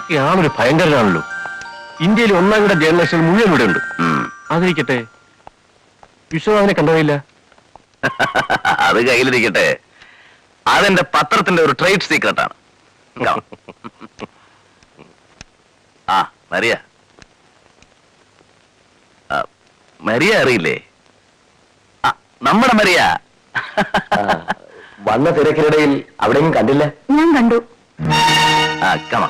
GK ആളൊരു ഭയങ്കരനാണല്ലോ. ഇന്ത്യയിൽ ഒന്നാം കൂടെ ജേർണലിസ്റ്റുകൾ മുഴുവൻ ഇവിടെ ഉണ്ട്. അതിരിക്കട്ടെ, വിശ്വനാഥനെ കണ്ടതില്ല. അത് കയ്യിലിരിക്കട്ടെ, അതെന്റെ പത്രത്തിന്റെ ഒരു ട്രേഡ് സീക്രട്ടാണ്. ആ മരിയ, മരിയ അറിയില്ലേ? നമ്മുടെ മരിയ. വന്ന തിരക്കിനിടയിൽ അവിടെയും കണ്ടില്ല. ഞാൻ കണ്ടു. കമ.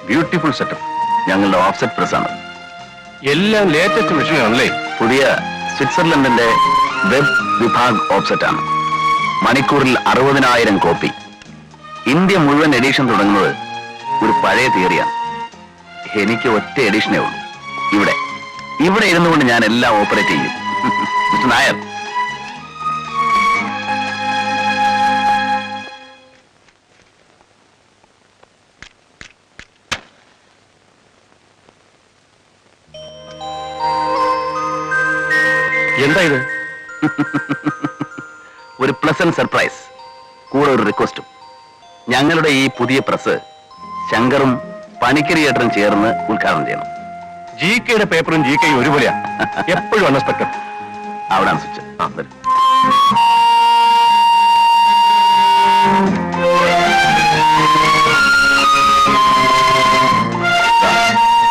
Beautiful setup. ഞങ്ങളുടെ ഓഫ്സെറ്റ് പ്രസ് ആണ്. എല്ലാം ലേറ്റസ്റ്റ് മെഷീൻ ആണല്ലേ? പുതിയ സ്വിറ്റ്സർലൻഡിന്റെ വെബ് വിഭാഗ് ഓഫ്സെറ്റ് ആണ്. മണിക്കൂറിൽ 60,000 കോപ്പി. ഇന്ത്യ മുഴുവൻ എഡിഷൻ തുടങ്ങുന്നത് ഒരു പഴയ തിയറിയാണ്. എനിക്ക് ഒറ്റ എഡിഷനേ ഉള്ളൂ. ഇവിടെ ഇരുന്നു കൊണ്ട് ഞാൻ എല്ലാം ഓപ്പറേറ്റ് ചെയ്യും. മിസ്റ്റർ നായർ, എന്താ ഇത്? ഒരു പ്ലസന്റ് സർപ്രൈസ്, കൂടെ ഒരു റിക്വസ്റ്റും. ഞങ്ങളുടെ ഈ പുതിയ പ്രസ് ശങ്കറും പണിക്കരിയേട്ടനും ചേർന്ന് ഉദ്ഘാടനം ചെയ്യണം. GKയുടെ പേപ്പറും GKയും ഒരുപോലെയാ, എപ്പോഴും അൺഎക്സ്പെക്ടഡ്. അവിടാണ് സ്വിച്ച്.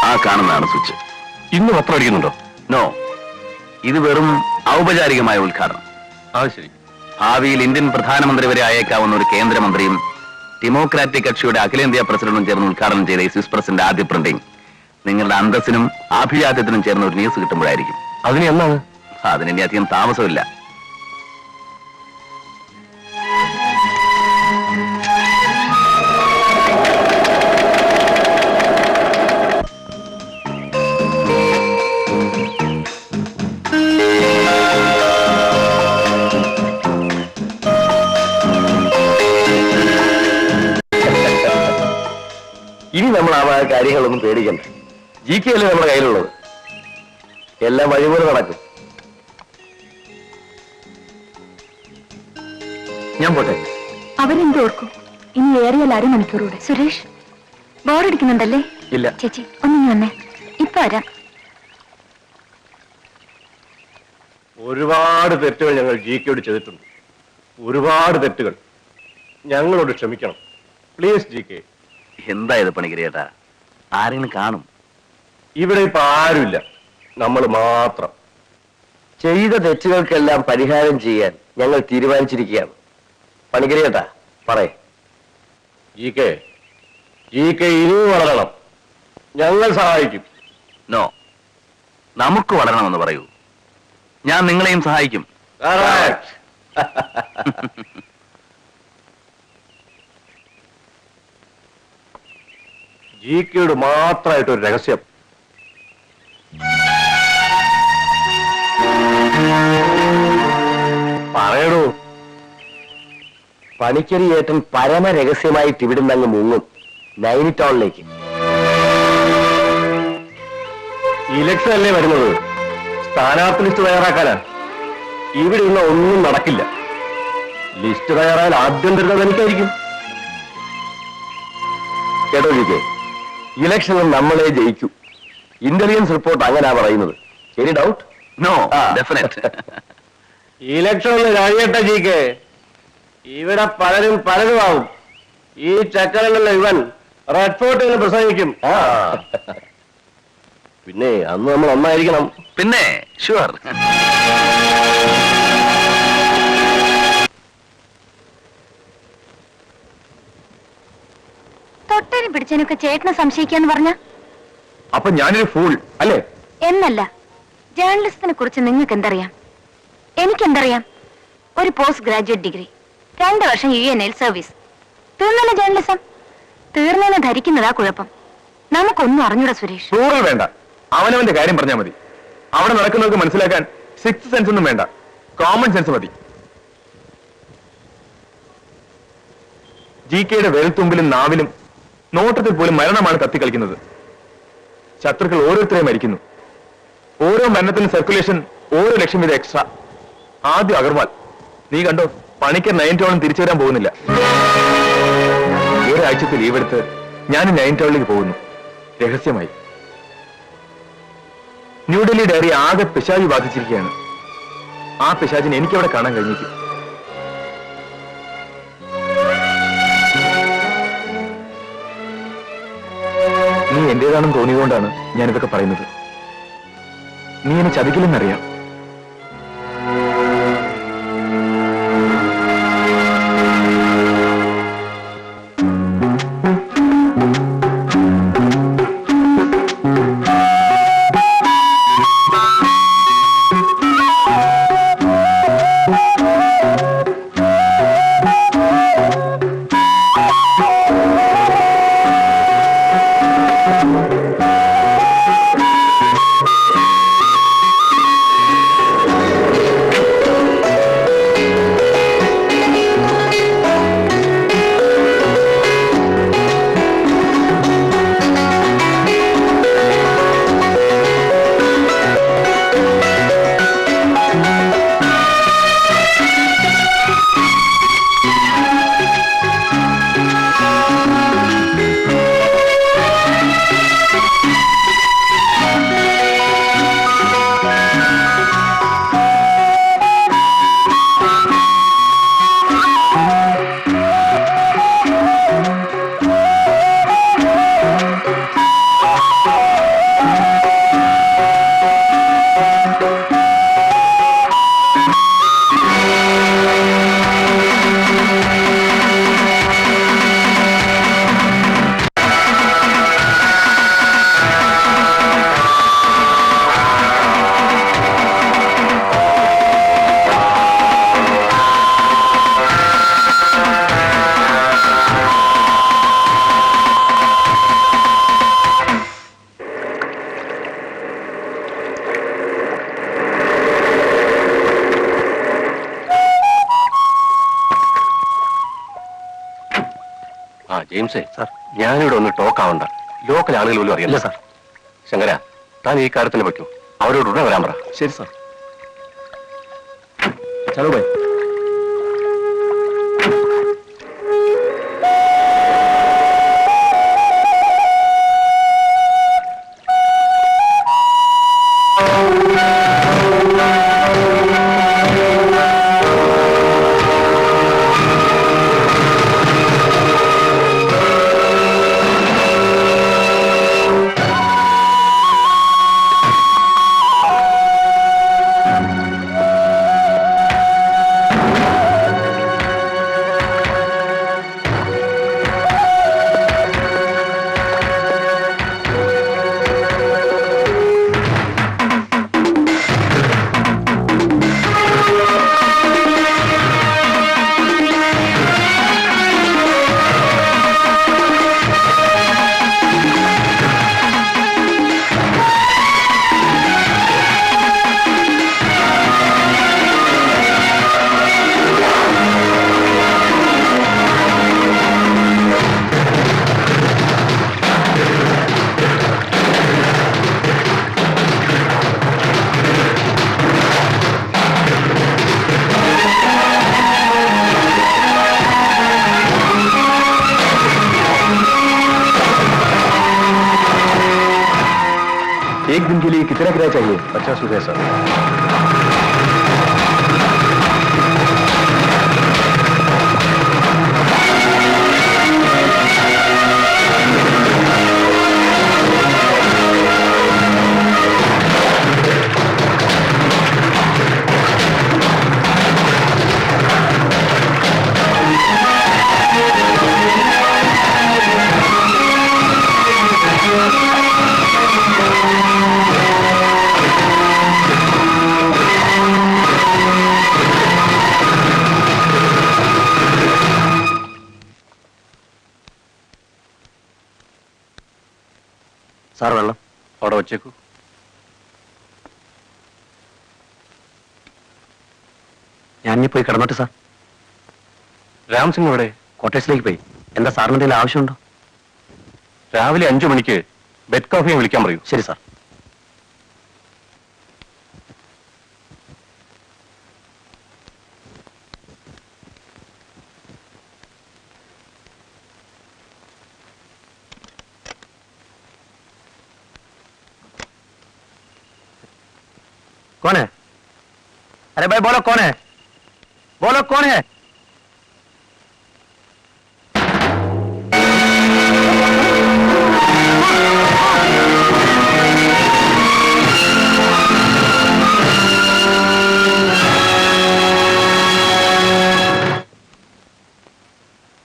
ആ കാണുന്നതാണ് സ്വിച്ച്. ഇന്ന് പത്രം അടിക്കുന്നുണ്ടോ? നോ, ഇത് വെറും ഔപചാരികമായ ഉദ്ഘാടനം. അത് ശരി. ഭാവിയിൽ ഇന്ത്യൻ പ്രധാനമന്ത്രി വരെ അയക്കാവുന്ന ഒരു കേന്ദ്രമന്ത്രിയും ഡെമോക്രാറ്റിക് കക്ഷിയുടെ അഖിലേന്ത്യാ പ്രസിഡന്റും ചേർന്ന് ഉദ്ഘാടനം ചെയ്ത ഈ സ്വിസ് പ്രസിന്റെ ആദ്യ പ്രിന്റിംഗ് നിങ്ങളുടെ അന്തസ്സിനും ആഭിജാത്യത്തിനും ചേർന്ന ഒരു ന്യൂസ് കിട്ടുമ്പോഴായിരിക്കും. അതിന് എന്നാണ്? അതിനി അധികം താമസമില്ല. ഇനി നമ്മൾ ആ കാര്യങ്ങളൊന്നും പേടിക്കണ്ട. GK അല്ലേ നമ്മുടെ കയ്യിലുള്ളത്. എല്ലാം വഴിപോലെ നടക്കും. ഞാൻ പോട്ടെ. അവരെന്തോർക്കും? ഇനി ഏറിയാൽ 1/2 മണിക്കൂറൂടെ. സുരേഷ്, ബോറടിക്കുന്നുണ്ടല്ലേ? ഇല്ല. ചേച്ചി ഒന്നിങ്ങി വന്നേ, ഇപ്പൊ വരാം. ഒരുപാട് തെറ്റുകൾ ഞങ്ങൾ GKയോട് ചെയ്തിട്ടുണ്ട്. ഒരുപാട് തെറ്റുകൾ. ഞങ്ങളോട് ക്ഷമിക്കണം പ്ലീസ്. GK, എന്താ ഇത് പണിക്കരിയേട്ടാ? ആരെങ്കിലും കാണും? ഇവിടെ ഇപ്പൊ ആരുമില്ല, നമ്മൾ മാത്രം. ചെയ്ത തെറ്റുകൾക്കെല്ലാം പരിഹാരം ചെയ്യാൻ ഞങ്ങൾ തീരുമാനിച്ചിരിക്കുകയാണ്. പണിക്കരിയേട്ടാ പറയേ. GK ഇനിയും വളരണം. ഞങ്ങൾ സഹായിക്കും. നോ, നമുക്ക് വളരണമെന്ന് പറയൂ. ഞാൻ നിങ്ങളെയും സഹായിക്കും. GKയോട് മാത്രമായിട്ടൊരു രഹസ്യം. പറയണു. പണിക്കരിയേട്ടൻ പരമരഹസ്യമായിട്ട് ഇവിടുന്ന് അങ്ങ് മുങ്ങും നൈനിറ്റോളിലേക്ക്. ഇലക്ഷൻ അല്ലേ വരുന്നത്, സ്ഥാനാർത്ഥി ലിസ്റ്റ് തയ്യാറാക്കാനാ. ഇവിടെ ഉള്ള ഒന്നും നടക്കില്ല. ലിസ്റ്റ് തയ്യാറായാൽ ആദ്യം തരുന്നത് എനിക്കായിരിക്കും. കേട്ടോ GK, ഇലക്ഷനിൽ നമ്മളെ ജയിക്കൂ. ഇന്റലിജൻസ് റിപ്പോർട്ട് അങ്ങനെയാ പറയുന്നത്. ശരി? ഡൗട്ട്? No, definite. ഇലക്ഷൻ ഒന്ന് കഴിയട്ടെ GK. ഇവിടെ പലരും ആവും. ഈ ചക്കരങ്ങളിലെ ഇവൻ റെഡ് ഫോർട്ടിൽ പ്രസംഗിക്കും. പിന്നെ അന്ന് നമ്മൾ ഒന്നായിരിക്കണം. പിന്നെ ഷുവർ. തൊട്ടനും പിടിച്ചതിനൊക്കെ ചേട്ടനെ സംശയിക്കാന്ന് പറഞ്ഞ അപ്പൊ ഞാനൊരു ഫൂൾ അല്ലേ? എന്നല്ല, ജേർണലിസത്തിനെ കുറിച്ച് നിങ്ങൾക്ക് എന്തറിയാം? എനിക്കെന്തറിയാം? ഒരു പോസ്റ്റ് ഗ്രാജുവേറ്റ് ഡിഗ്രി, 2 വർഷം UNL സർവീസ്. തീർന്നല്ലോ ജേർണലിസം. തീർന്നെന്ന് ധരിക്കുന്നതാ കുഴപ്പം. നമുക്കൊന്നും അറിഞ്ഞൂടാ സുരേഷ്. റൂറൽ വേണ്ട, അവനവന്റെ കാര്യം പറഞ്ഞാൽ മതി. അവിടെ നടക്കുന്നവർക്ക് മനസ്സിലാക്കാൻ 6th സെൻസ് ഒന്നും വേണ്ട, കോമൺ സെൻസ് മതി. GKയുടെ വെൽത്തുമ്പിലും നാവിലും നോട്ടത്തിൽ പോലും മരണമാണ് കത്തിക്കളിക്കുന്നത്. ശത്രുക്കൾ ഓരോരുത്തരെയും മരിക്കുന്നു. ഓരോ മരണത്തിലും സർക്കുലേഷൻ ഓരോ ലക്ഷം വീതം എക്സ്ട്രാ. ആദ്യം അഗർവാൾ, നീ കണ്ടോ, പണിക്കർ 9 ടൗണിൽ തിരിച്ചു വരാൻ പോകുന്നില്ല. ഒരാഴ്ചത്തെ ലീവ് എടുത്ത് ഞാൻ 9 ടൗണിലേക്ക് പോകുന്നു, രഹസ്യമായി. ന്യൂഡൽഹി ഡയറി ആകെ പിശാചി ബാധിച്ചിരിക്കുകയാണ്. ആ പിശാചിനെ എനിക്കവിടെ കാണാൻ കഴിഞ്ഞേക്കും. നീ എന്റേതാണെന്ന് തോന്നിയതുകൊണ്ടാണ് ഞാനിതൊക്കെ പറയുന്നത്. നീ എന്നെ ചതിക്കില്ലെന്നറിയാം. ജെയിംസേ, സാർ, ഞാനിവിടെ ഒന്ന് ടോക്ക് ആവണ്ട. ലോക്കൽ ആളുകൾ പോലും അറിയില്ല. സാർ, ശങ്കര, താൻ ഈ കാര്യത്തിന് പറ്റൂ. അവരോട് ഉടനെ വരാൻ പറ. ശരി സാർ. Chalo by. एक दिन के लिए कितना किराया चाहिए? 50 रुपये सर। സാർ വെള്ളം അവിടെ വച്ചേക്കൂ. ഞാൻ ഇനി പോയി കിടന്നോട്ടെ സാർ. രാംസിംഗ് ഇവിടെ ക്വാർട്ടേഴ്സിലേക്ക് പോയി. എന്താ സാറിന് എന്തെങ്കിലും ആവശ്യമുണ്ടോ? രാവിലെ 5 മണിക്ക് ബെഡ് കോഫിയെ വിളിക്കാൻ പറയൂ. ശരി സാർ. कौन है? अरे भाई बोलो कौन है? बोलो कौन है?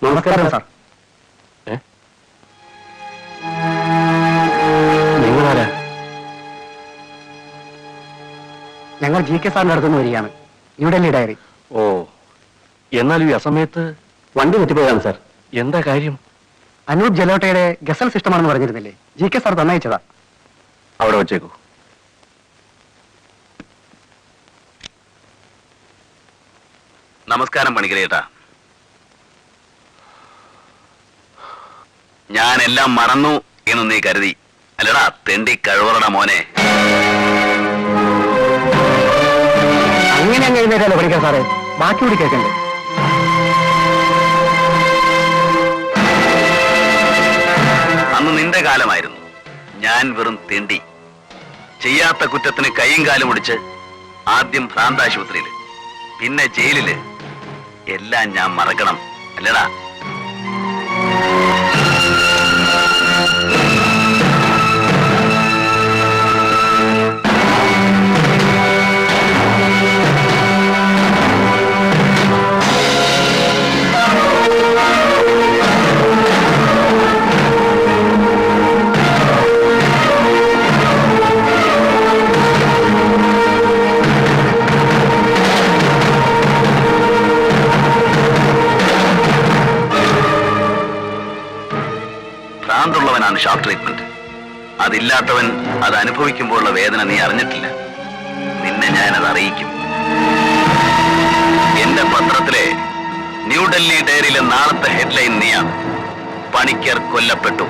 നമസ്കാരം സാർ. നിങ്ങളാരാ? ഞങ്ങൾ GK സാറിന്റെ അടുത്തുനിന്ന് വരികയാണ്. ന്യൂഡൽഹി ഡയറി. ഓ, എന്നാൽ ഈ അസമയത്ത് വണ്ടി തെറ്റിപ്പോയതാണ് സാർ. എന്താ കാര്യം? അനൂപ് ജലോട്ടയുടെ ഗസൽ സിസ്റ്റമാണെന്ന് പറഞ്ഞിരുന്നില്ലേ? GK സാർ തന്നയച്ചതാ. അവിടെ വച്ചേക്കൂ. നമസ്കാരം പണിക്കരേട്ടാ. ഞാനെല്ലാം മറന്നു എന്ന് നീ കരുതി അല്ലടാ തെണ്ടി കഴിവറട മോനെ. അങ്ങനെ അങ്ങ് എഴുന്നേറ്റല്ലോ പഠിക്കാൻ സാറേ. ബാക്കി കൂടി കേൾക്കണ്ടേ? അന്ന് നിന്റെ കാലമായിരുന്നു. ഞാൻ വെറും തെണ്ടി. ചെയ്യാത്ത കുറ്റത്തിന് കൈയും കാലും ഒടിച്ച് ആദ്യം ഭ്രാന്താശുപത്രിയില്, പിന്നെ ജയിലില്. എല്ലാം ഞാൻ മറക്കണം അല്ലടാ. ഭ്രാന്തുള്ളവനാണ് ഷോക്ക് ട്രീറ്റ്മെന്റ്. അതില്ലാത്തവൻ അത് അനുഭവിക്കുമ്പോഴുള്ള വേദന നീ അറിഞ്ഞിട്ടില്ല. നിന്നെ ഞാൻ അത് അറിയിക്കും. എന്റെ പത്രത്തിലെ ന്യൂഡൽഹി ഡയറിയിലെ നാളത്തെ ഹെഡ്ലൈൻ നീയാണ്. പണിക്കർ കൊല്ലപ്പെട്ടു.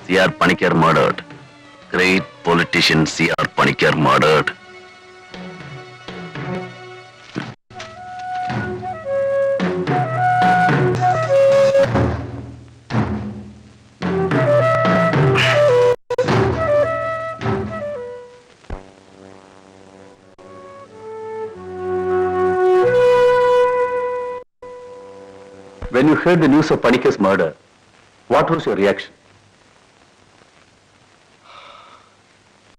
C.R. Panikkar murdered. Great politician C.R. Panikkar murdered. When you heard the news of Panikkar's murder, what was your reaction?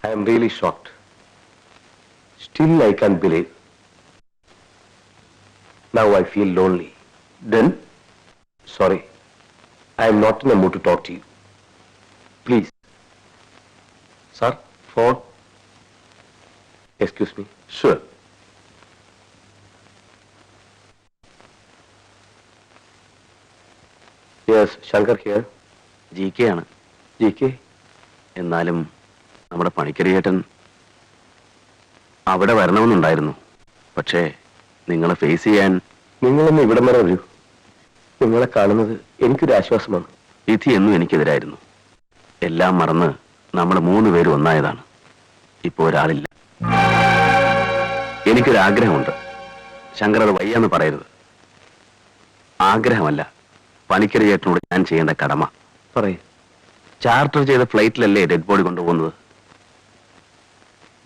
I am really shocked. Still, I can't believe. Now I feel lonely. Then, sorry, I am not in the mood to talk to you. Please. Sir, phone. Excuse me. Sure. Yes, Shankar here. GK ആണ്. GK. എന്നാലും നമ്മുടെ പണിക്കരി ചേട്ടൻ അവിടെ വരണമെന്നുണ്ടായിരുന്നു. പക്ഷേ നിങ്ങളെ face ചെയ്യാൻ നിങ്ങളൊന്ന് ഇവിടം വരെ വരൂ. നിങ്ങളെ കാണുന്നത് എനിക്കൊരു ആശ്വാസമാണ്. വിധി എന്നും എനിക്കെതിരായിരുന്നു. എല്ലാം മറന്ന് നമ്മൾ 3 പേരും ഒന്നായതാണ്. ഇപ്പോ ഒരാളില്ല. എനിക്കൊരാഗ്രഹമുണ്ട്. ശങ്കർ അത് വയ്യാന്ന് പറയരുത്. ആഗ്രഹമല്ല, പണിക്കരി ചേട്ടനോട് ഞാൻ ചെയ്യേണ്ട കടമ. പറയൂ. ചാർട്ടർ ചെയ്ത ഫ്ലൈറ്റിലല്ലേ ഡെഡ് ബോഡി കൊണ്ടുപോകുന്നത്?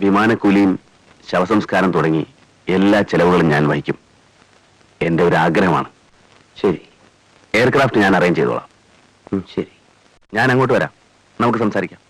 വിമാനക്കൂലിയും ശവസംസ്കാരം തുടങ്ങി എല്ലാ ചെലവുകളും ഞാൻ വഹിക്കും. എന്റെ ഒരു ആഗ്രഹമാണ്. ശരി. എയർക്രാഫ്റ്റ് ഞാൻ അറേഞ്ച് ചെയ്തോളാം. ശരി. ഞാൻ അങ്ങോട്ട് വരാം. നമുക്ക് സംസാരിക്കാം.